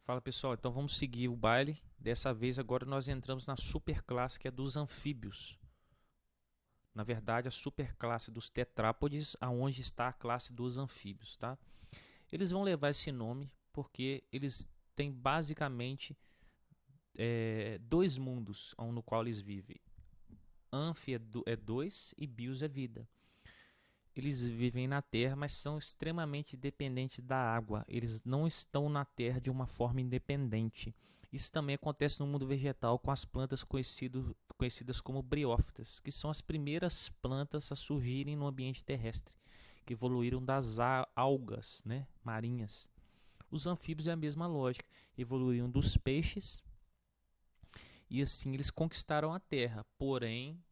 Fala pessoal, então vamos seguir o baile. Dessa vez agora nós entramos na superclasse que é dos anfíbios. Na verdade, a superclasse dos tetrápodes, aonde está a classe dos anfíbios, tá? Eles vão levar esse nome porque eles têm basicamente dois mundos no qual eles vivem. Anfi é dois e bios é vida. Eles vivem na Terra, mas são extremamente dependentes da água. Eles não estão na Terra de uma forma independente. Isso também acontece no mundo vegetal com as plantas conhecidas como briófitas, que são as primeiras plantas a surgirem no ambiente terrestre, que evoluíram das algas, né, marinhas. Os anfíbios é a mesma lógica, evoluíram dos peixes e assim eles conquistaram a Terra, porém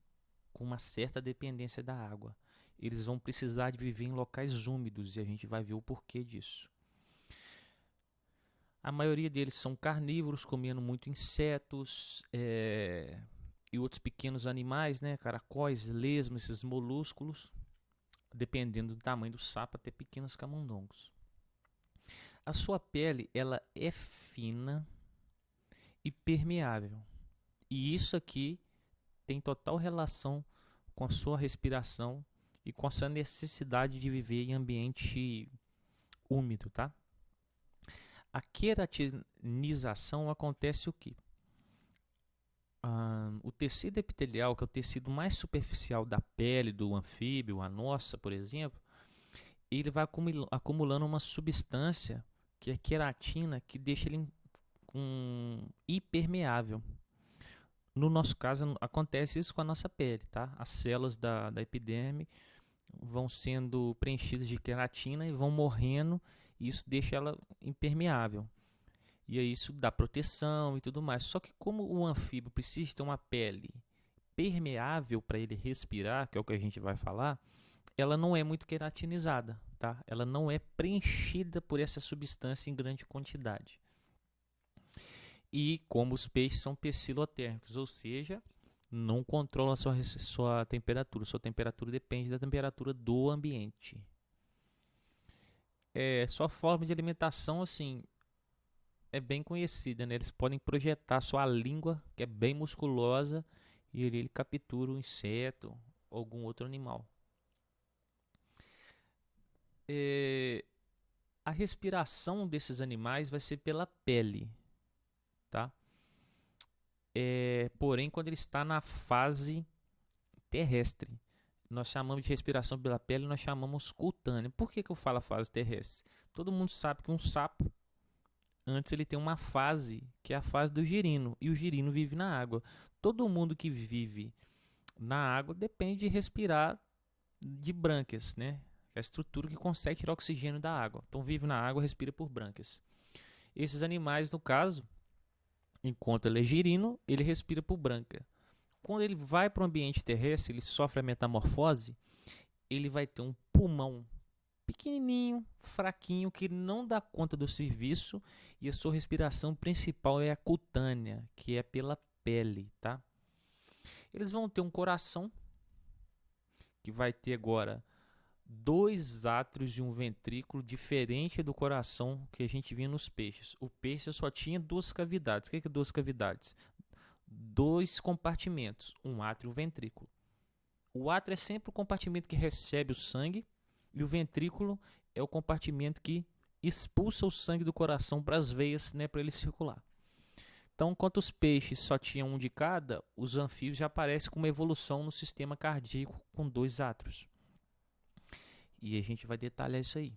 com uma certa dependência da água. Eles vão precisar de viver em locais úmidos e a gente vai ver o porquê disso. A maioria deles são carnívoros, comendo muito insetos e outros pequenos animais, né? Caracóis, lesmas, esses molúsculos, dependendo do tamanho do sapo, até pequenos camundongos. A sua pele ela é fina e permeável. E isso aqui tem total relação com a sua respiração e com a sua necessidade de viver em ambiente úmido, tá? A queratinização acontece o quê? O tecido epitelial, que é o tecido mais superficial da pele do anfíbio, a nossa, por exemplo, ele vai acumulando uma substância que é queratina, que deixa ele hipermeável. No nosso caso, acontece isso com a nossa pele, tá? As células da epiderme vão sendo preenchidas de queratina e vão morrendo, e isso deixa ela impermeável. E aí isso dá proteção e tudo mais. Só que como o anfíbio precisa ter uma pele permeável para ele respirar, que é o que a gente vai falar, ela não é muito queratinizada, tá? Ela não é preenchida por essa substância em grande quantidade. E como os peixes são pecilotérmicos, ou seja, não controla sua temperatura. Sua temperatura depende da temperatura do ambiente. Sua forma de alimentação, assim, é bem conhecida, né? Eles podem projetar sua língua, que é bem musculosa, e ele captura um inseto ou algum outro animal. É, a respiração desses animais vai ser pela pele, tá? Porém, quando ele está na fase terrestre, nós chamamos de respiração pela pele, nós chamamos cutânea. Por que eu falo a fase terrestre? Todo mundo sabe que um sapo, antes ele tem uma fase, que é a fase do girino, e o girino vive na água. Todo mundo que vive na água depende de respirar de brânquias, né? É a estrutura que consegue tirar oxigênio da água. Então vive na água, respira por brânquias. Esses animais, no caso, enquanto ele é girino, ele respira por brânquia. Quando ele vai para o ambiente terrestre, ele sofre a metamorfose, ele vai ter um pulmão pequenininho, fraquinho, que não dá conta do serviço, e a sua respiração principal é a cutânea, que é pela pele, tá? Eles vão ter um coração que vai ter agora dois átrios e um ventrículo, diferente do coração que a gente via nos peixes. O peixe só tinha duas cavidades. O que é duas cavidades? Dois compartimentos, um átrio e um ventrículo. O átrio é sempre o compartimento que recebe o sangue e o ventrículo é o compartimento que expulsa o sangue do coração para as veias, né, para ele circular. Então, enquanto os peixes só tinham um de cada, os anfíbios já aparecem com uma evolução no sistema cardíaco com dois átrios. E a gente vai detalhar isso aí.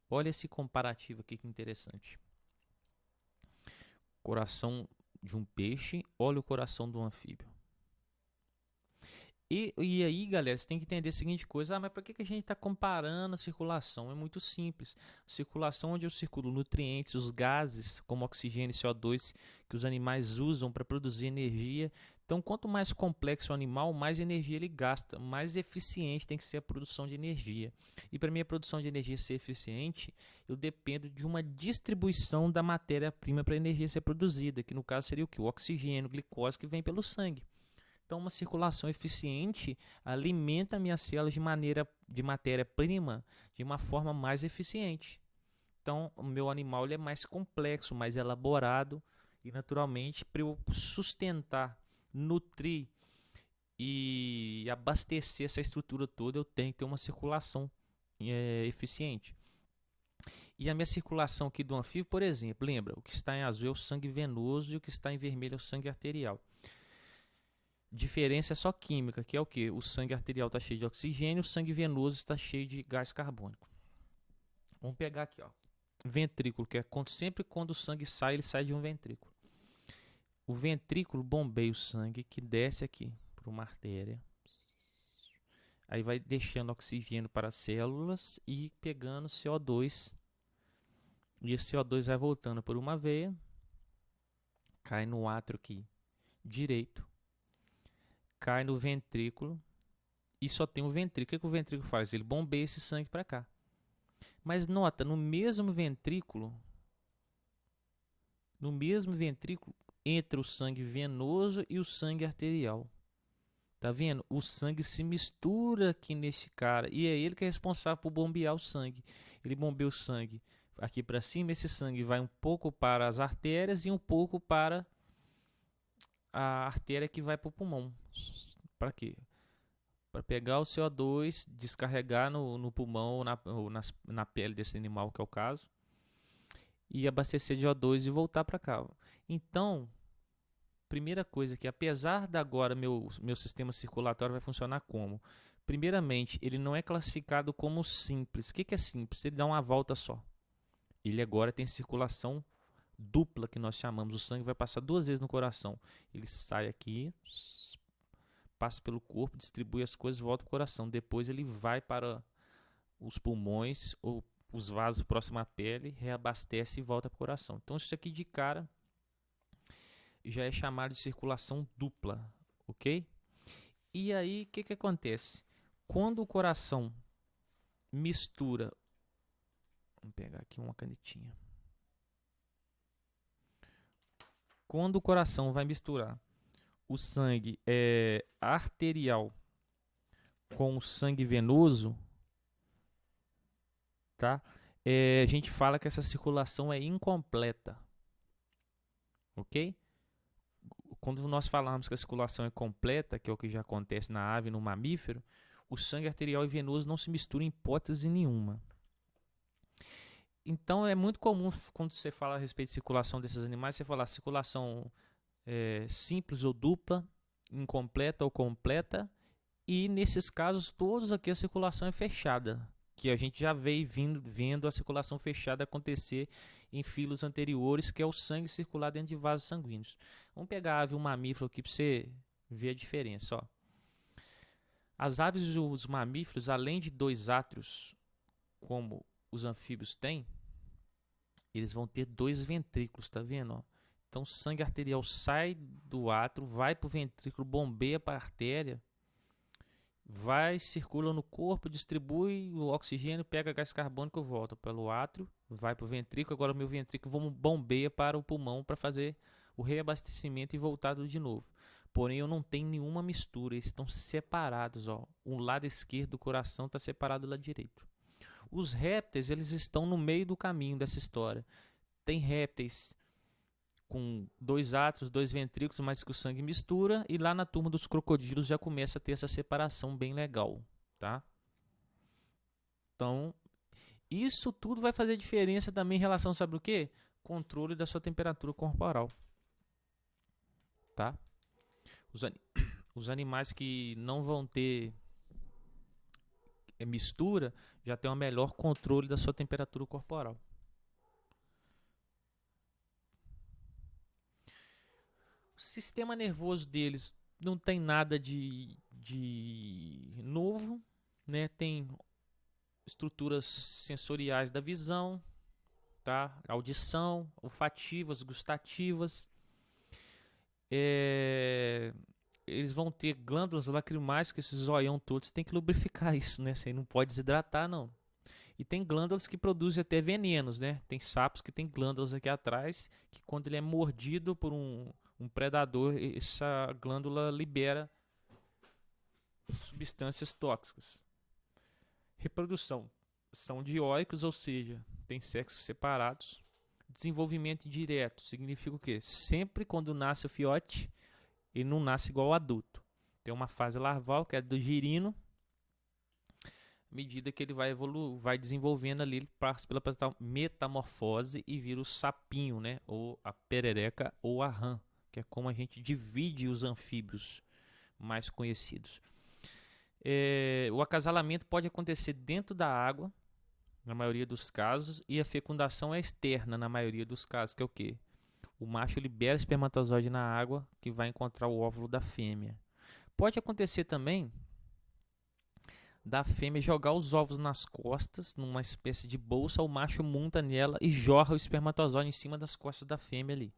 Olha esse comparativo aqui que interessante. Coração de um peixe, olha o coração do anfíbio. E aí, galera, você tem que entender a seguinte coisa: mas por que a gente está comparando a circulação? É muito simples. Circulação onde eu circulo nutrientes, os gases, como oxigênio e CO2, que os animais usam para produzir energia. Então, quanto mais complexo o animal, mais energia ele gasta, mais eficiente tem que ser a produção de energia. E para minha produção de energia ser eficiente, eu dependo de uma distribuição da matéria-prima para a energia ser produzida, que no caso seria o que? O oxigênio, glicose que vem pelo sangue. Então, uma circulação eficiente alimenta minhas células de matéria-prima de uma forma mais eficiente. Então, o meu animal ele é mais complexo, mais elaborado. E, naturalmente, para eu sustentar, nutrir e abastecer essa estrutura toda, eu tenho que ter uma circulação eficiente. E a minha circulação aqui do anfíbio, por exemplo, lembra, o que está em azul é o sangue venoso e o que está em vermelho é o sangue arterial. Diferença é só química, que é o que? O sangue arterial está cheio de oxigênio, o sangue venoso está cheio de gás carbônico. Vamos pegar aqui, ó. Ventrículo, que é sempre quando o sangue sai, ele sai de um ventrículo. O ventrículo bombeia o sangue que desce aqui para uma artéria. Aí vai deixando oxigênio para as células e pegando CO2. E esse CO2 vai voltando por uma veia, cai no átrio aqui direito, cai no ventrículo e só tem o ventrículo. O que o ventrículo faz? Ele bombeia esse sangue para cá. Mas nota, no mesmo ventrículo, entra o sangue venoso e o sangue arterial. Tá vendo? O sangue se mistura aqui nesse cara e é ele que é responsável por bombear o sangue. Ele bombeia o sangue aqui para cima, esse sangue vai um pouco para as artérias e um pouco para a artéria que vai para o pulmão. Para quê? Para pegar o CO2, descarregar no pulmão ou na pele desse animal, que é o caso, e abastecer de O2 e voltar para cá. Então, primeira coisa que, apesar de agora meu sistema circulatório vai funcionar como? Primeiramente, ele não é classificado como simples. O que é simples? Ele dá uma volta só. Ele agora tem circulação dupla, que nós chamamos. O sangue vai passar 2 vezes no coração. Ele sai aqui, passa pelo corpo, distribui as coisas e volta para o coração. Depois ele vai para os pulmões ou os vasos próximos à pele, reabastece e volta para o coração. Então isso aqui de cara já é chamado de circulação dupla, ok? E aí o que acontece? Quando o coração mistura, vamos pegar aqui uma canetinha. Quando o coração vai misturar o sangue arterial com o sangue venoso, tá? A gente fala que essa circulação é incompleta, ok? Quando nós falamos que a circulação é completa, que é o que já acontece na ave e no mamífero, o sangue arterial e venoso não se misturam em hipótese nenhuma. Então é muito comum quando você fala a respeito de circulação desses animais, você falar circulação simples ou dupla, incompleta ou completa, e nesses casos todos aqui a circulação é fechada, que a gente já veio vendo a circulação fechada acontecer em filos anteriores, que é o sangue circular dentro de vasos sanguíneos. Vamos pegar a ave e o mamífero aqui para você ver a diferença. Ó. As aves e os mamíferos, além de 2 átrios, como os anfíbios têm, eles vão ter 2 ventrículos, tá vendo? Ó? Então o sangue arterial sai do átrio, vai para o ventrículo, bombeia para a artéria, vai, circula no corpo, distribui o oxigênio, pega gás carbônico, volta pelo átrio, vai para o ventrículo. Agora o meu ventrículo bombeia para o pulmão para fazer o reabastecimento e voltar de novo. Porém, eu não tenho nenhuma mistura, eles estão separados. Ó. O lado esquerdo do coração está separado do lado direito. Os répteis, eles estão no meio do caminho dessa história. Tem répteis com 2 átrios, 2 ventrículos, mas que o sangue mistura, e lá na turma dos crocodilos já começa a ter essa separação bem legal, tá? Então, isso tudo vai fazer diferença também em relação, sabe o quê? Controle da sua temperatura corporal, tá? Os animais que não vão ter mistura já tem um melhor controle da sua temperatura corporal. O sistema nervoso deles não tem nada de novo, né? Tem estruturas sensoriais da visão, tá? Audição, olfativas, gustativas. Eles vão ter glândulas lacrimais, que esses zoião todos tem que lubrificar isso, né? Você não pode desidratar, não. E tem glândulas que produzem até venenos, né? Tem sapos que tem glândulas aqui atrás, que quando ele é mordido por um predador, essa glândula libera substâncias tóxicas. Reprodução. são dioicos, ou seja, têm sexos separados. Desenvolvimento indireto significa o quê? Sempre quando nasce o fiote, ele não nasce igual ao adulto. Tem uma fase larval, que é do girino. À medida que ele vai desenvolvendo ali, ele passa pela metamorfose e vira o sapinho, né? Ou a perereca ou a rã, que é como a gente divide os anfíbios mais conhecidos. O acasalamento pode acontecer dentro da água, na maioria dos casos, e a fecundação é externa, na maioria dos casos, que é o quê? O macho libera espermatozoide na água, que vai encontrar o óvulo da fêmea. Pode acontecer também da fêmea jogar os ovos nas costas, numa espécie de bolsa, o macho monta nela e jorra o espermatozoide em cima das costas da fêmea ali.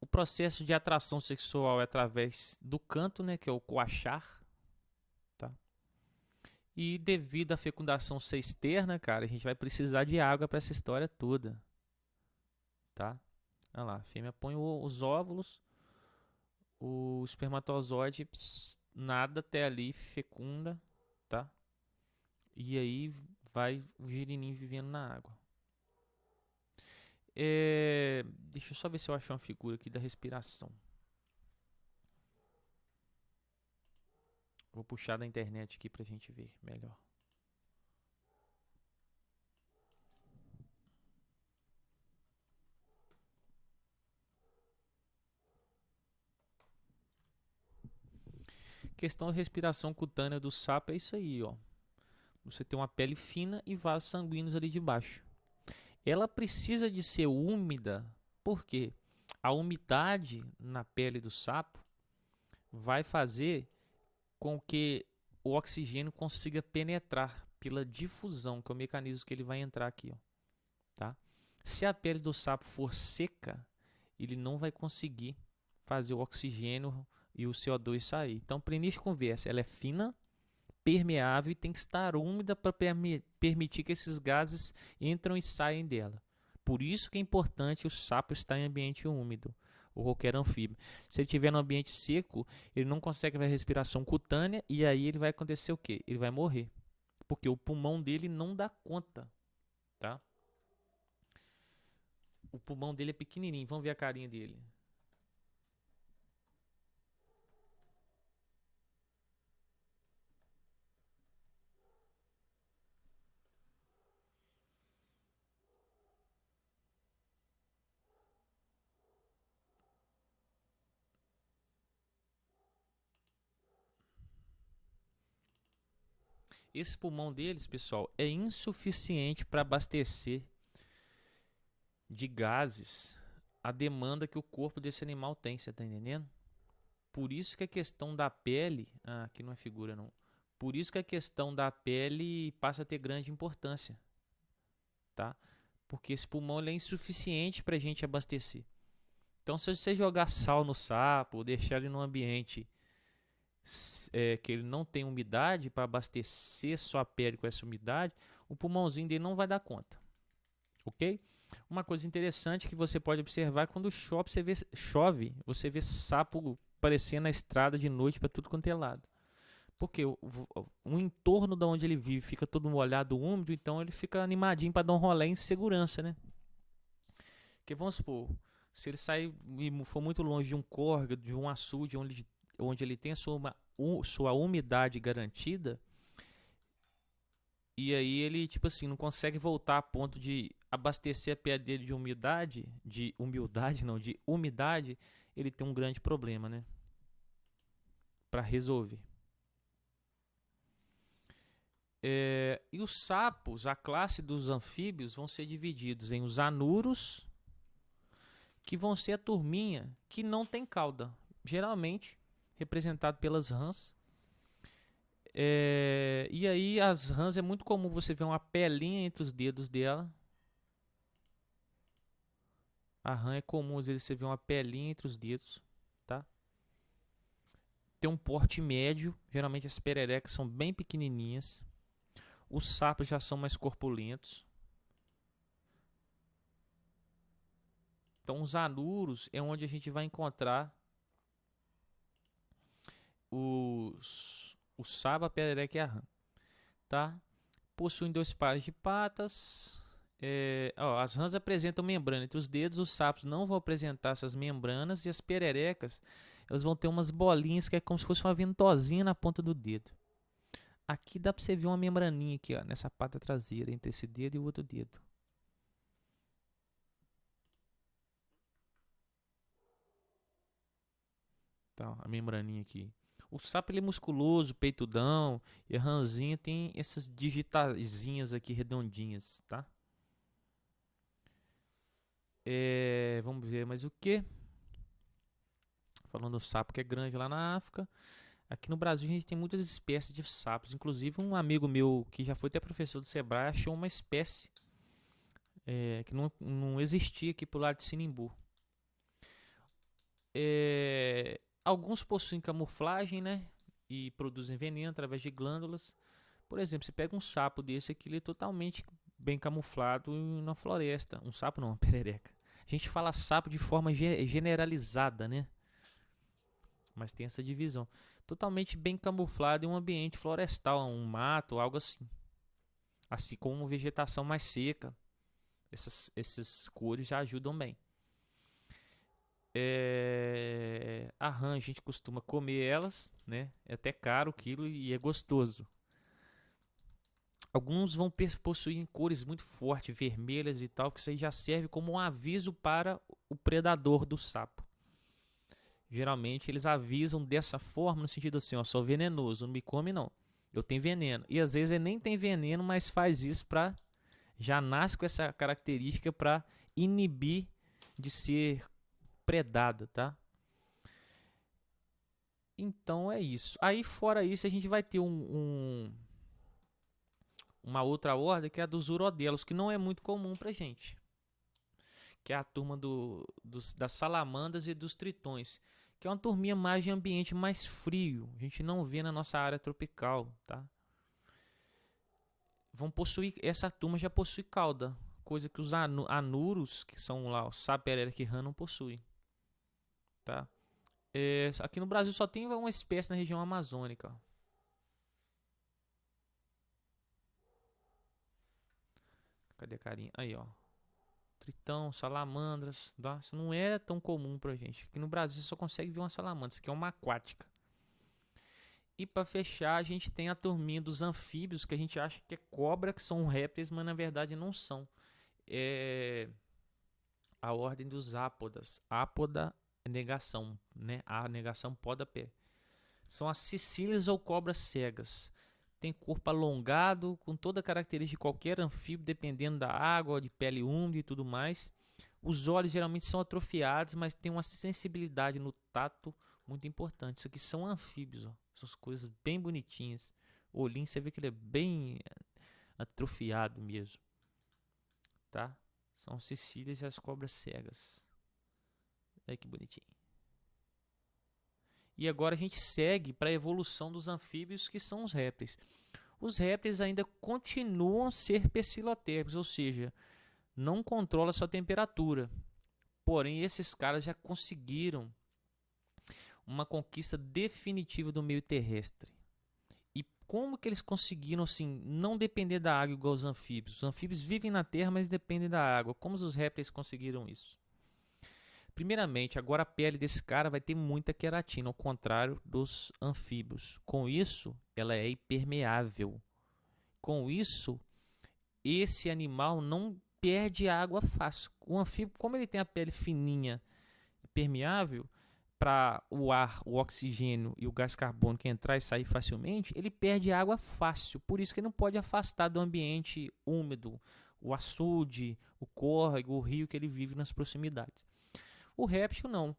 O processo de atração sexual é através do canto, né, que é o coachar, tá? E devido à fecundação ser externa, cara, a gente vai precisar de água para essa história toda, tá? Olha lá, a fêmea põe os óvulos, o espermatozoide nada até ali, fecunda, tá? E aí vai o girininho vivendo na água. Deixa eu só ver se eu acho uma figura aqui da respiração. Vou puxar da internet aqui pra gente ver melhor. Questão da respiração cutânea do sapo é isso aí, ó. Você tem uma pele fina e vasos sanguíneos ali de baixo. Ela precisa de ser úmida, porque a umidade na pele do sapo vai fazer com que o oxigênio consiga penetrar pela difusão, que é o mecanismo que ele vai entrar aqui, ó, tá? Se a pele do sapo for seca, ele não vai conseguir fazer o oxigênio e o CO2 sair. Então, para início de conversa, ela é fina, permeável e tem que estar úmida para permitir que esses gases entrem e saiam dela. Por isso que é importante o sapo estar em ambiente úmido, ou qualquer anfíbio. Se ele estiver no ambiente seco, ele não consegue fazer respiração cutânea e aí ele vai acontecer o quê? Ele vai morrer, porque o pulmão dele não dá conta, tá? O pulmão dele é pequenininho, vamos ver a carinha dele. Esse pulmão deles, pessoal, é insuficiente para abastecer de gases a demanda que o corpo desse animal tem, você está entendendo? Por isso que a questão da pele, aqui não é figura não. Por isso que a questão da pele passa a ter grande importância, tá? Porque esse pulmão ele é insuficiente para a gente abastecer. Então, se você jogar sal no sapo, ou deixar ele num ambiente que ele não tem umidade para abastecer sua pele com essa umidade, o pulmãozinho dele não vai dar conta, ok? Uma coisa interessante que você pode observar, quando chove, você vê sapo aparecendo na estrada de noite para tudo quanto é lado. Porque o entorno de onde ele vive fica todo molhado, úmido, então ele fica animadinho para dar um rolê em segurança, né? Porque vamos supor, se ele sair e for muito longe de um córrego, de um açude, onde ele tem a sua umidade garantida, e aí ele, tipo assim, não consegue voltar a ponto de abastecer a pele dele de umidade, ele tem um grande problema, né? Para resolver. E os sapos, a classe dos anfíbios, vão ser divididos em os anuros, que vão ser a turminha que não tem cauda, geralmente representado pelas rãs. E aí as rãs é muito comum você ver uma pelinha entre os dedos dela. A rã é comum às vezes você ver uma pelinha entre os dedos, tá? Tem um porte médio, geralmente as pererecas são bem pequenininhas. Os sapos já são mais corpulentos. Então os anuros é onde a gente vai encontrar o sapo, a perereca e a rã, tá? possuem 2 pares de patas. As rãs apresentam membrana entre os dedos, os sapos não vão apresentar essas membranas, e as pererecas, elas vão ter umas bolinhas que é como se fosse uma ventosinha na ponta do dedo. Aqui dá para você ver uma membraninha aqui, ó, nessa pata traseira, entre esse dedo e o outro dedo. Então, a membraninha aqui. O sapo ele é musculoso, peitudão, e a rãzinha tem essas digitazinhas aqui redondinhas, tá? Vamos ver mais o que? Falando do sapo que é grande lá na África. Aqui no Brasil a gente tem muitas espécies de sapos. Inclusive um amigo meu que já foi até professor do Sebrae achou uma espécie que não existia aqui pro lado de Sinimbu. Alguns possuem camuflagem, né? E produzem veneno através de glândulas. Por exemplo, você pega um sapo desse aqui, ele é totalmente bem camuflado na floresta. Um sapo não, uma perereca. A gente fala sapo de forma generalizada, né? Mas tem essa divisão. Totalmente bem camuflado em um ambiente florestal, um mato, algo assim. Assim como uma vegetação mais seca. Essas cores já ajudam bem. A rã a gente costuma comer elas, né? É até caro o quilo e é gostoso. Alguns vão possuir cores muito fortes, vermelhas e tal, que isso aí já serve como um aviso para o predador do sapo. Geralmente eles avisam dessa forma, no sentido assim, ó, sou venenoso, não me come não, eu tenho veneno. E às vezes ele nem tem veneno, mas faz isso para já nasce com essa característica para inibir de ser predado, tá? Então é isso. Aí fora isso a gente vai ter uma outra ordem que é a dos urodelos, que não é muito comum pra gente. Que é a turma das salamandras e dos tritões, que é uma turminha mais de ambiente mais frio. A gente não vê na nossa área tropical, tá? Essa turma já possui cauda, coisa que os anuros, que são lá os sapereric rã, não possuem, tá? Aqui no Brasil só tem uma espécie na região amazônica. Cadê a carinha? Aí, ó. Tritão, salamandras, tá? Isso não é tão comum pra gente. Aqui no Brasil você só consegue ver uma salamandra. Isso aqui é uma aquática. E para fechar, a gente tem a turminha dos anfíbios, que a gente acha que é cobra, que são répteis, mas na verdade não são. É a ordem dos ápodas. Ápoda é negação, né? A negação podapé. São as cecílias ou cobras cegas. Tem corpo alongado, com toda a característica de qualquer anfíbio, dependendo da água, de pele úmida e tudo mais. Os olhos geralmente são atrofiados, mas tem uma sensibilidade no tato muito importante. Isso aqui são anfíbios, ó. Essas coisas bem bonitinhas. O olhinho você vê que ele é bem atrofiado mesmo, tá? São cecílias e as cobras cegas. Olha que bonitinho. E agora a gente segue para a evolução dos anfíbios, que são os répteis. Os répteis ainda continuam a ser pecilotérpicos, ou seja, não controla sua temperatura. Porém, esses caras já conseguiram uma conquista definitiva do meio terrestre. E como que eles conseguiram assim não depender da água igual os anfíbios? Os anfíbios vivem na terra, mas dependem da água. Como os répteis conseguiram isso? Primeiramente, agora a pele desse cara vai ter muita queratina, ao contrário dos anfíbios. Com isso, ela é impermeável. Com isso, esse animal não perde água fácil. O anfíbio, como ele tem a pele fininha e permeável, para o ar, o oxigênio e o gás carbônico entrar e sair facilmente, ele perde água fácil. Por isso que ele não pode afastar do ambiente úmido, o açude, o córrego, o rio que ele vive nas proximidades. O réptil não.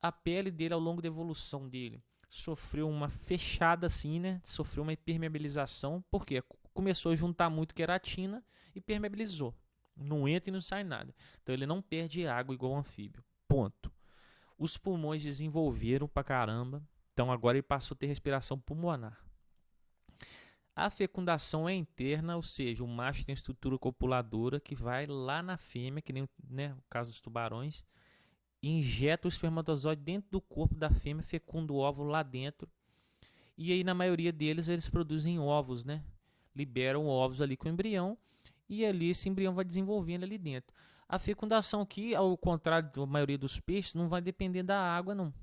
A pele dele, ao longo da evolução dele, sofreu uma fechada assim, né? Sofreu uma impermeabilização. Por quê? Começou a juntar muito queratina e permeabilizou. Não entra e não sai nada. Então ele não perde água igual o anfíbio. Ponto. Os pulmões desenvolveram pra caramba. Então agora ele passou a ter respiração pulmonar. A fecundação é interna, ou seja, o macho tem estrutura copuladora que vai lá na fêmea, que nem, né, o caso dos tubarões, injeta o espermatozoide dentro do corpo da fêmea, fecunda o óvulo lá dentro. E aí, na maioria deles, eles produzem ovos, né? liberam ovos ali com o embrião e ali esse embrião vai desenvolvendo ali dentro. A fecundação aqui, ao contrário da maioria dos peixes, não vai depender da água, não.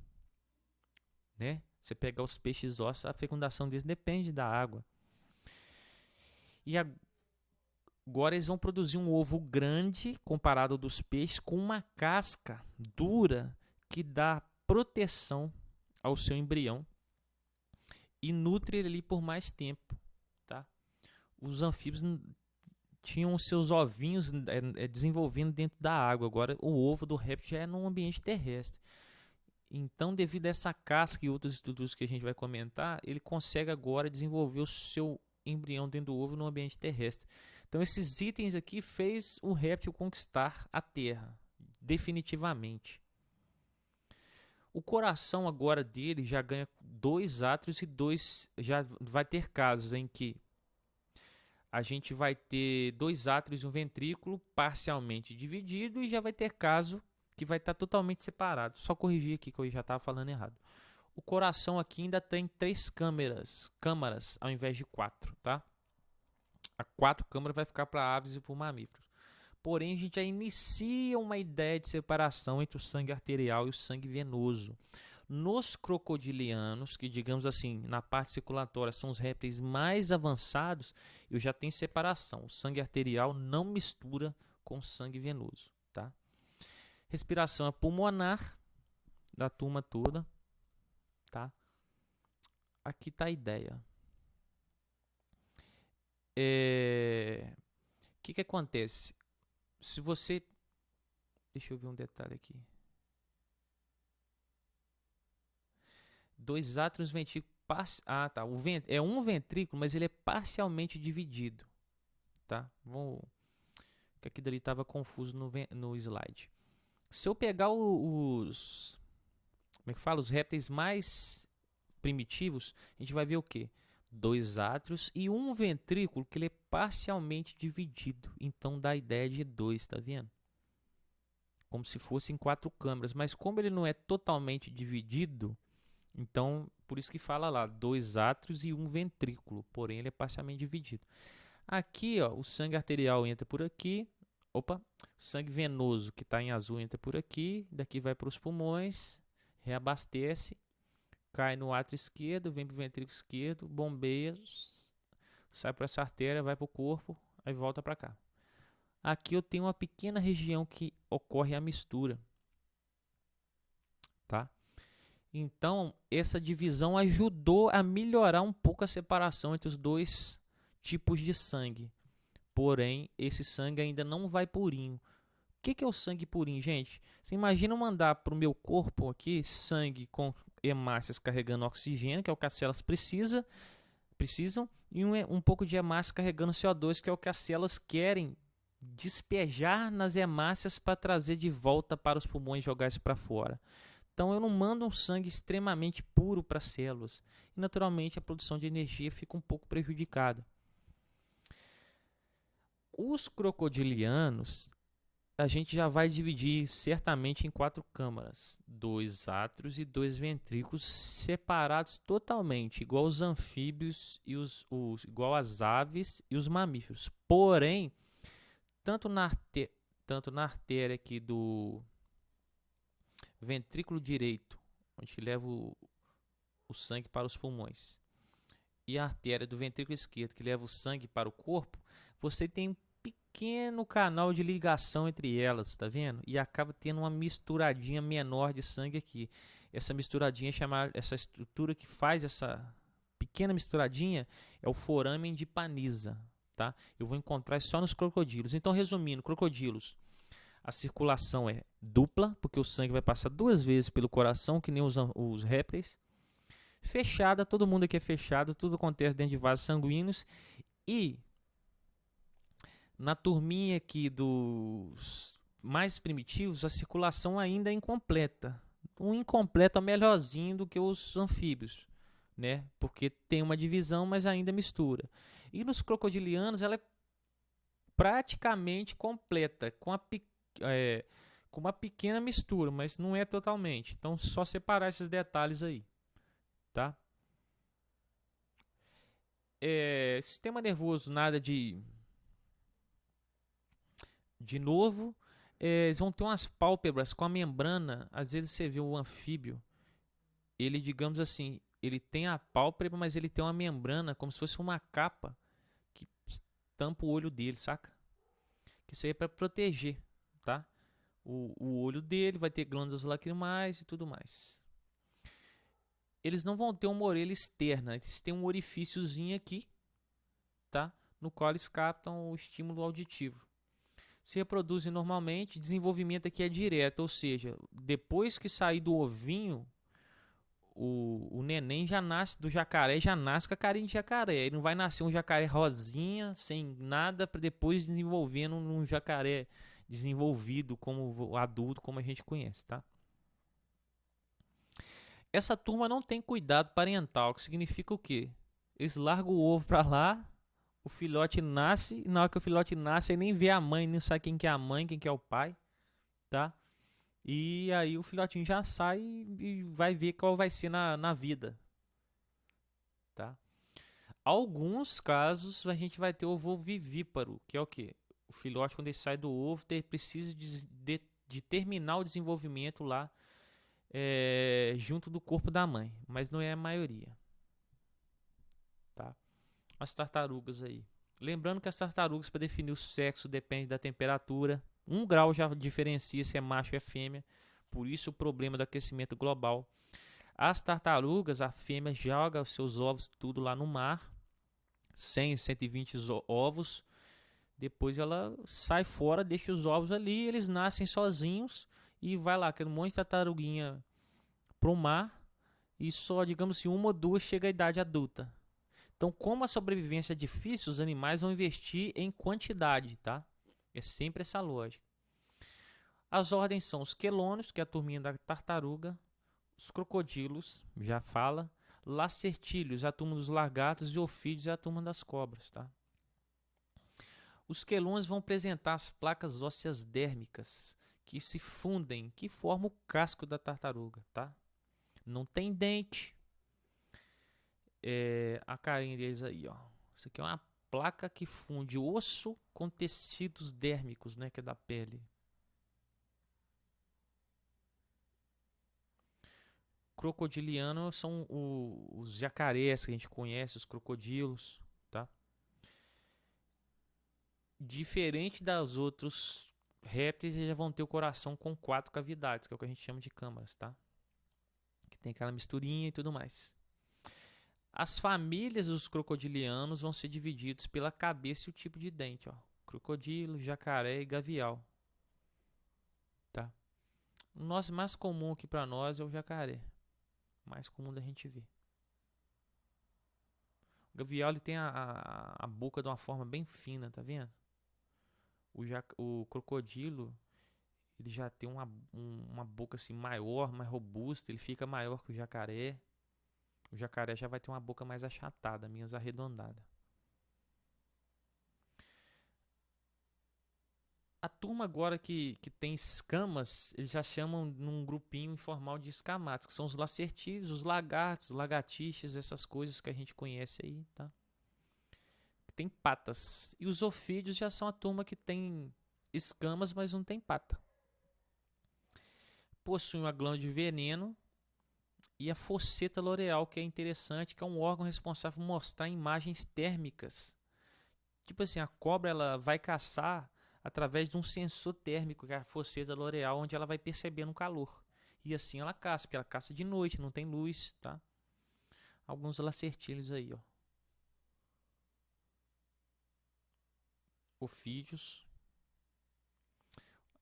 Né? Você pegar os peixes ossos, a fecundação deles depende da água. E agora eles vão produzir um ovo grande, comparado ao dos peixes, com uma casca dura que dá proteção ao seu embrião e nutre ele ali por mais tempo. Tá? Os anfíbios tinham seus ovinhos desenvolvendo dentro da água. Agora o ovo do réptil já é no ambiente terrestre. Então, devido a essa casca e outros estudos que a gente vai comentar, ele consegue agora desenvolver o seu embrião dentro do ovo no ambiente terrestre. Então, esses itens aqui fez o réptil conquistar a Terra, definitivamente. O coração agora dele já ganha 2 átrios e 2... Já vai ter casos em que a gente vai ter 2 átrios e um ventrículo parcialmente dividido, e já vai ter caso que vai estar totalmente separado. Só corrigir aqui que eu já estava falando errado. O coração aqui ainda tem 3 câmaras ao invés de 4, tá? A 4 câmaras vai ficar para aves e para mamíferos. Porém, a gente já inicia uma ideia de separação entre o sangue arterial e o sangue venoso. Nos crocodilianos, que digamos assim, na parte circulatória são os répteis mais avançados, eu já tenho separação. O sangue arterial não mistura com o sangue venoso, tá? Respiração é pulmonar da turma toda, tá? Aqui está a ideia. O que acontece? Se você... Deixa eu ver um detalhe aqui. 2 átrios, ventrículos... Ah, tá. É um ventrículo, mas ele é parcialmente dividido, tá? Que aqui dali estava confuso no slide. Se eu pegar os... Como é que fala? Os répteis mais primitivos, a gente vai ver o quê? 2 átrios e um ventrículo que ele é parcialmente dividido. Então dá a ideia de 2, tá vendo? Como se fossem 4 câmaras. Mas como ele não é totalmente dividido, então por isso que fala lá 2 átrios e um ventrículo. Porém ele é parcialmente dividido. Aqui, ó, o sangue arterial entra por aqui. Opa, o sangue venoso que está em azul entra por aqui. Daqui vai para os pulmões, reabastece. Cai no átrio esquerdo, vem para o ventrículo esquerdo, bombeia, sai para essa artéria, vai para o corpo, aí volta para cá. Aqui eu tenho uma pequena região que ocorre a mistura, tá? Então, essa divisão ajudou a melhorar um pouco a separação entre os dois tipos de sangue. Porém, esse sangue ainda não vai purinho. O que é o sangue purinho, gente? Você imagina eu mandar para o meu corpo aqui sangue com hemácias carregando oxigênio, que é o que as células precisam, e um pouco de hemácias carregando CO2, que é o que as células querem despejar nas hemácias para trazer de volta para os pulmões e jogar isso para fora. Então eu não mando um sangue extremamente puro para as células. E naturalmente a produção de energia fica um pouco prejudicada. Os crocodilianos, a gente já vai dividir certamente em 4 câmaras, 2 átrios e 2 ventrículos separados totalmente, igual os anfíbios e igual as aves e os mamíferos. Porém, tanto na artéria aqui do ventrículo direito, onde leva o sangue para os pulmões, e a artéria do ventrículo esquerdo, que leva o sangue para o corpo, você tem um pequeno canal de ligação entre elas, tá vendo? E acaba tendo uma misturadinha menor de sangue aqui. Essa misturadinha essa estrutura que faz essa pequena misturadinha é o forâmen de Paniza, tá? Eu vou encontrar isso só nos crocodilos. Então, resumindo, crocodilos, a circulação é dupla, porque o sangue vai passar 2 vezes pelo coração, que nem os répteis. Fechada, todo mundo aqui é fechado, tudo acontece dentro de vasos sanguíneos. E na turminha aqui dos mais primitivos, a circulação ainda é incompleta. Um incompleto é melhorzinho do que os anfíbios, né? Porque tem uma divisão, mas ainda mistura. E nos crocodilianos ela é praticamente completa, com uma pequena mistura, mas não é totalmente. Então, só separar esses detalhes aí, tá? Sistema nervoso, nada de novo. Eles vão ter umas pálpebras com a membrana. Às vezes você vê o anfíbio, ele, digamos assim, ele tem a pálpebra, mas ele tem uma membrana, como se fosse uma capa que tampa o olho dele, saca? Que isso aí é para proteger, tá? O olho dele vai ter glândulas lacrimais e tudo mais. Eles não vão ter uma orelha externa, eles têm um orifíciozinho aqui, tá? No qual eles captam o estímulo auditivo. Se reproduzem normalmente, desenvolvimento aqui é direto, ou seja, depois que sair do ovinho, o neném já nasce do jacaré, já nasce com a carinha de jacaré. Ele não vai nascer um jacaré rosinha, sem nada, para depois desenvolvendo um jacaré desenvolvido como adulto, como a gente conhece, tá? Essa turma não tem cuidado parental, que significa o quê? Eles largam o ovo para lá, o filhote nasce, e na hora que o filhote nasce, ele nem vê a mãe, nem sabe quem que é a mãe, quem que é o pai, tá? E aí o filhotinho já sai e vai ver qual vai ser na vida, tá? Alguns casos a gente vai ter ovo vivíparo, que é o quê? O filhote, quando ele sai do ovo, precisa de terminar o desenvolvimento lá junto do corpo da mãe, mas não é a maioria, tá? As tartarugas aí. Lembrando que as tartarugas, para definir o sexo, depende da temperatura. 1 grau já diferencia se é macho ou é fêmea. Por isso o problema do aquecimento global. As tartarugas, a fêmea joga os seus ovos tudo lá no mar. 100, 120 ovos. Depois ela sai fora, deixa os ovos ali. Eles nascem sozinhos. E vai lá, aquele monte de tartaruguinha pro mar. E só, digamos assim, 1 ou 2 chega à idade adulta. Então, como a sobrevivência é difícil, os animais vão investir em quantidade, tá? É sempre essa lógica. As ordens são os quelônios, que é a turminha da tartaruga, os crocodilos, já fala, lacertílios, a turma dos lagartos, e ofídeos, é a turma das cobras, tá? Os quelônios vão apresentar as placas ósseas dérmicas, que se fundem, que formam o casco da tartaruga, tá? Não tem dente. A carinha deles aí, ó. Isso aqui é uma placa que funde osso com tecidos dérmicos, né, que é da pele. Crocodiliano são os jacarés que a gente conhece, os crocodilos, tá? Diferente das outros répteis, eles já vão ter o coração com 4 cavidades, que é o que a gente chama de câmaras, tá? Que tem aquela misturinha e tudo mais. As famílias dos crocodilianos vão ser divididos pela cabeça e o tipo de dente, ó. Crocodilo, jacaré e gavial, tá? O nosso mais comum aqui para nós é o jacaré, mais comum da gente ver. O gavial, ele tem a boca de uma forma bem fina, tá vendo? O crocodilo, ele já tem uma boca assim maior, mais robusta, ele fica maior que o jacaré. O jacaré já vai ter uma boca mais achatada, menos arredondada. A turma agora que tem escamas, eles já chamam num grupinho informal de escamados, que são os lacertídeos, os lagartos, lagartixas, essas coisas que a gente conhece aí, tá? Tem patas. E os ofídeos já são a turma que tem escamas, mas não tem pata. Possui uma glândula de veneno e a fosseta loreal, que é interessante, que é um órgão responsável por mostrar imagens térmicas. Tipo assim, a cobra ela vai caçar através de um sensor térmico, que é a fosseta loreal, onde ela vai percebendo o calor. E assim ela caça, porque ela caça de noite, não tem luz, tá? Alguns lacertídeos aí, ó. Ofídeos.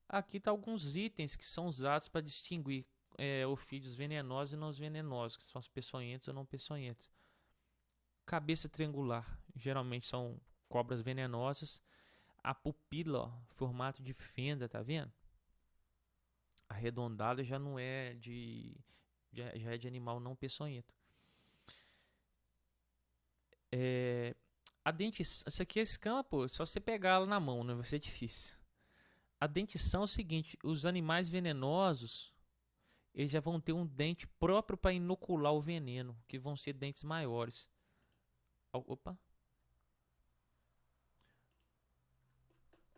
Aqui tá alguns itens que são usados para distinguir ofídeos venenosos e não venenosos, que são os peçonhentos ou não peçonhentos. Cabeça triangular, geralmente são cobras venenosas. A pupila, ó, formato de fenda, tá vendo? Arredondada já não é já é de animal não peçonhento. A dentição, isso aqui é escama, pô, só você pegar ela na mão, né? Vai ser difícil. A dentição é o seguinte, os animais venenosos, eles já vão ter um dente próprio para inocular o veneno, que vão ser dentes maiores. Opa.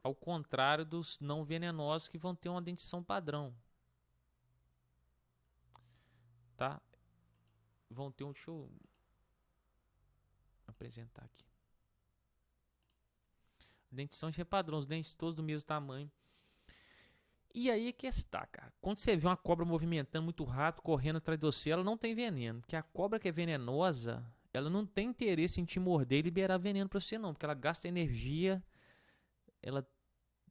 Ao contrário dos não venenosos que vão ter uma dentição padrão, tá? Vão ter um, deixa eu apresentar aqui. Dentição de padrão, os dentes todos do mesmo tamanho. E aí é que está, cara. Quando você vê uma cobra movimentando muito rápido, correndo atrás de você, ela não tem veneno. Porque a cobra que é venenosa, ela não tem interesse em te morder e liberar veneno para você não. Porque ela gasta energia, ela,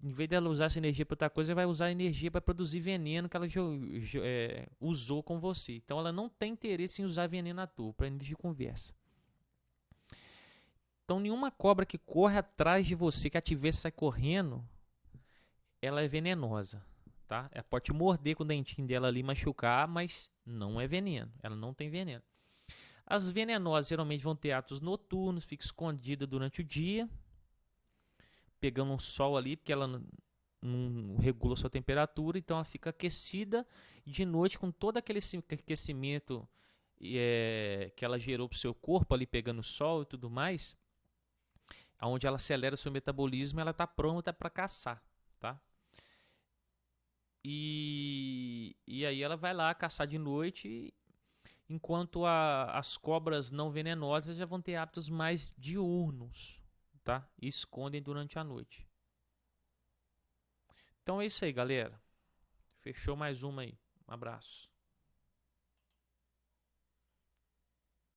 em vez dela usar essa energia para outra coisa, ela vai usar a energia para produzir veneno que ela usou com você. Então ela não tem interesse em usar veneno à toa, para início de conversa. Então nenhuma cobra que corre atrás de você, que a te vê sai correndo, ela é venenosa, tá? Ela pode te morder com o dentinho dela ali, machucar, mas não é veneno. Ela não tem veneno. As venenosas geralmente vão ter atos noturnos, fica escondida durante o dia, pegando um sol ali, porque ela não regula a sua temperatura, então ela fica aquecida de noite com todo aquele aquecimento que ela gerou para o seu corpo ali, pegando sol e tudo mais, onde ela acelera o seu metabolismo, ela está pronta para caçar, tá? E aí ela vai lá caçar de noite, enquanto as cobras não venenosas já vão ter hábitos mais diurnos, tá? E escondem durante a noite. Então é isso aí, galera. Fechou mais uma aí. Um abraço.